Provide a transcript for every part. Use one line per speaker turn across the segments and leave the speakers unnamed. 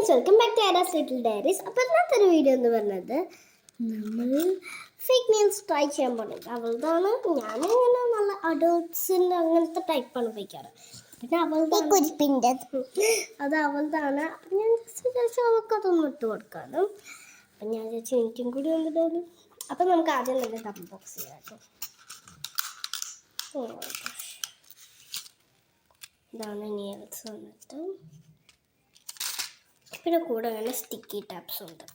Friends, welcome back to Aara's little diaries. അപ്പോൾ ഇന്നത്തെ ഒരു വീഡിയോ എന്ന് പറഞ്ഞത് നമ്മൾ ഫേക്ക് നെയിൽസ് ട്രൈ ചെയ്യാൻ പോകുന്നത്. അവളുതാണ്. ഞാനിങ്ങനെ നല്ല അഡൾട്ട്സിൻ്റെ അങ്ങനത്തെ ടൈപ്പാണ് ഉപയോഗിക്കാറ്. പിന്നെ അവളുടെ അത് അവളുതാണ്. അപ്പം ഞാൻ ജസ്റ്റ് വിചാരിച്ചു അവൾക്കതൊന്നും ഇട്ട് കൊടുക്കാറ്. അപ്പം ഞാൻ വിചാരിച്ചു എനിക്കും കൂടി വന്നിട്ടാണ്. അപ്പം നമുക്ക് ആദ്യം തന്നെ ഡബിൾ ബോക്സ് ചെയ്യാം കേട്ടോ. ഇതാണ് നെയിൽസ് വന്നിട്ട്. പിന്നെ കൂടെ അങ്ങനെ സ്റ്റിക്കി ടാപ്സ് ഉണ്ട്.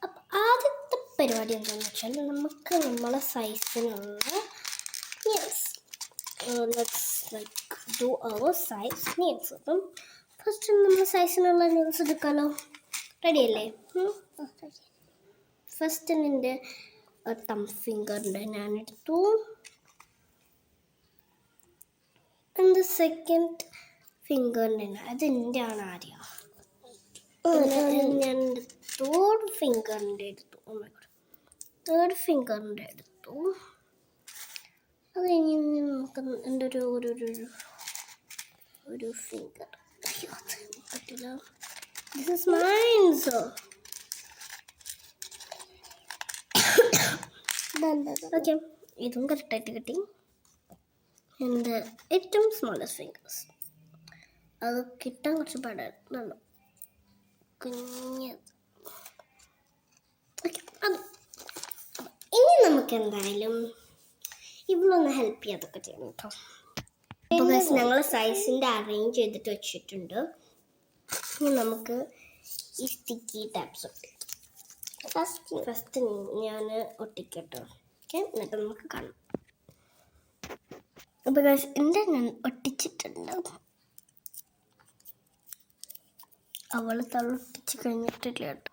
അപ്പം ആദ്യത്തെ പരിപാടി എന്താണെന്ന് വെച്ചാൽ നമുക്ക് നമ്മളെ സൈസിനുള്ള nails do our size nails. അപ്പം ഫസ്റ്റ് നമ്മൾ സൈസിനുള്ള നെയിൽസ് എടുക്കാമല്ലോ. റെഡി അല്ലേ? ഫസ്റ്റ് എൻ്റെ തം ഫിംഗറിൻ്റെ ഞാനെടുത്തു. എൻ്റെ സെക്കൻഡ് ഫിംഗറിൻ്റെ അതെൻ്റെ ആണ് ആദ്യം. ഞാൻ തേർഡ് ഫിംഗറിൻ്റെ എടുത്തു. തേർഡ് ഫിംഗറിൻ്റെ എടുത്തു. അത് കഴിഞ്ഞ് നമുക്ക് എൻ്റെ ഒരു ഫിംഗർ പറ്റില്ല. This is mine. So okay, ഇതും കറക്റ്റായിട്ട് കിട്ടി. എൻ്റെ ഏറ്റവും സ്മോളസ്റ്റ് ഫിംഗേഴ്സ് അത് കിട്ടാൻ കുറച്ച് പാടാണ്. കുഞ്ഞത്. അത് ഇനി നമുക്ക് എന്തായാലും ഇവളൊന്ന് ഹെൽപ്പ് ചെയ്യാതൊക്കെ ചെയ്യണം കേട്ടോ. അപ്പോൾ ഞങ്ങൾ സൈസിൻ്റെ അറേഞ്ച് ചെയ്തിട്ട് വെച്ചിട്ടുണ്ട്. ഇനി നമുക്ക് ഈ സ്റ്റിക്കി ടാപ്സ് ഒട്ടിക്കാം. ഫസ്റ്റ് ഞാൻ ഒട്ടിക്കട്ടോ. ഓക്കെ, എന്നിട്ട് നമുക്ക് കാണാം. അപ്പോൾ എൻ്റെ ഞാൻ ഒട്ടിച്ചിട്ടുണ്ട്. അവൾ തളൊട്ടിച്ച് കഴിഞ്ഞിട്ടില്ല കേട്ടോ.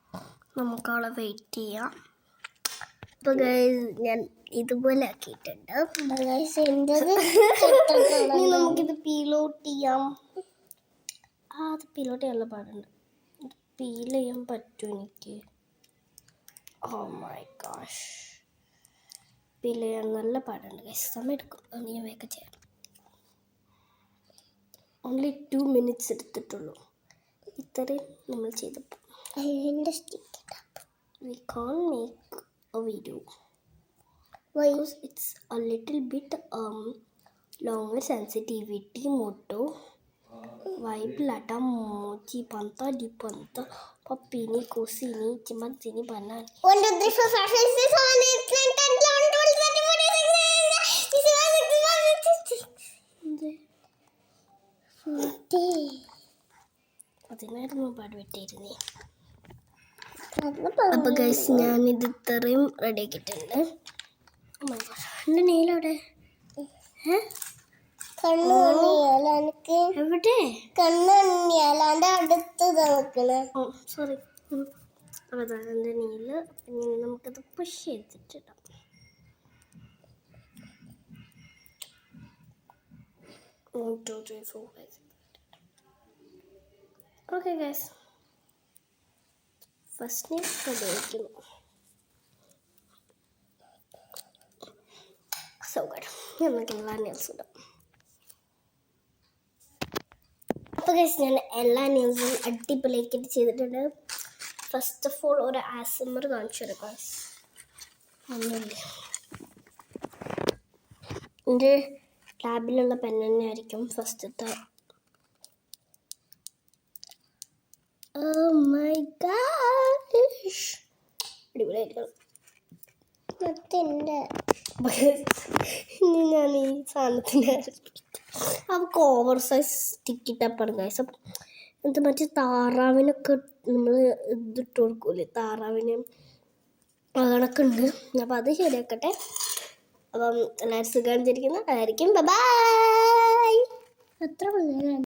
നമുക്ക് അവളെ വെയിറ്റ് ചെയ്യാം. അപ്പോൾ ഞാൻ ഇതുപോലെ ആക്കിയിട്ടുണ്ട്. ഇനി നമുക്കിത് പീലോട്ട് ചെയ്യാം. അത് പീലോട്ട് ചെയ്യാനുള്ള പാടുണ്ട്. പീൽ ചെയ്യാൻ പറ്റും എനിക്ക്. ഓ മൈ ഗോഷ്, പീൽ ചെയ്യാൻ നല്ല പാടുണ്ട് ഗൈസ്. സമയം എടുക്കും. അത് ഞാൻ വേഗം ചെയ്യാം. ഓൺലി 2 minutes എടുത്തിട്ടുള്ളൂ. ഇത്രയും നമ്മൾ ചെയ്തപ്പോൾ we can't make a video because it's a little bit longer sensitivity motto vibe lata mochi panta di panta papini cosini chimantini banan 1 2 3 4 5 6 7 8 9 10 11 12 അതിനായിരുന്നു പാട് വിട്ടിരുന്നേ. അപ്പോൾ ഗൈസ് ഞാനിത് ഇത്രയും റെഡി ആക്കിയിട്ടുണ്ട്. എൻ്റെ നെയിലവിടെ എവിടെ സോറി. അപ്പോൾ അതാണ് എൻ്റെ നെയില്. നമുക്കത് പുഷ് ചെയ്തിട്ടിടാം. ഓക്കെ ഗൈസ്, ഫസ്റ്റ് നെയിൽ ഉപയോഗിക്കുന്നു. സൗകര്യം നമുക്ക് എല്ലാ നെയിൽസും ഇടാം. അപ്പോൾ ഗൈസ് ഞാൻ എല്ലാ നെയിൽസും അടിപൊളിയാക്കിയിട്ട് ചെയ്തിട്ടുണ്ട്. ഫസ്റ്റ് ഓഫ് ഓൾ ഒരു ആസ്മർ കാണിച്ചു തരാം. ഒന്നുമില്ല, എൻ്റെ ലാബിലുള്ള പെൻ തന്നെ ആയിരിക്കും ഫസ്റ്റത്തെ. Oh my gosh, അടിപൊളിയായിരിക്കണം. ഇനി ഞാൻ ഈ സാധനത്തിന് അവർക്ക് ഓവർ സൈസ് സ്റ്റിക്കി ടാപ്പാണ് ഗൈസ്. അപ്പം ഇത് മറ്റേ താറാവിനൊക്കെ നമ്മൾ ഇതിട്ട് കൊടുക്കൂലേ, താറാവിന് കണക്ക് ഉണ്ട്. അപ്പം അത് ശരിയാക്കട്ടെ. അപ്പം എല്ലാവരും സുഖം കാണിച്ചിരിക്കുന്നത് അതായിരിക്കും. ബൈ. എത്ര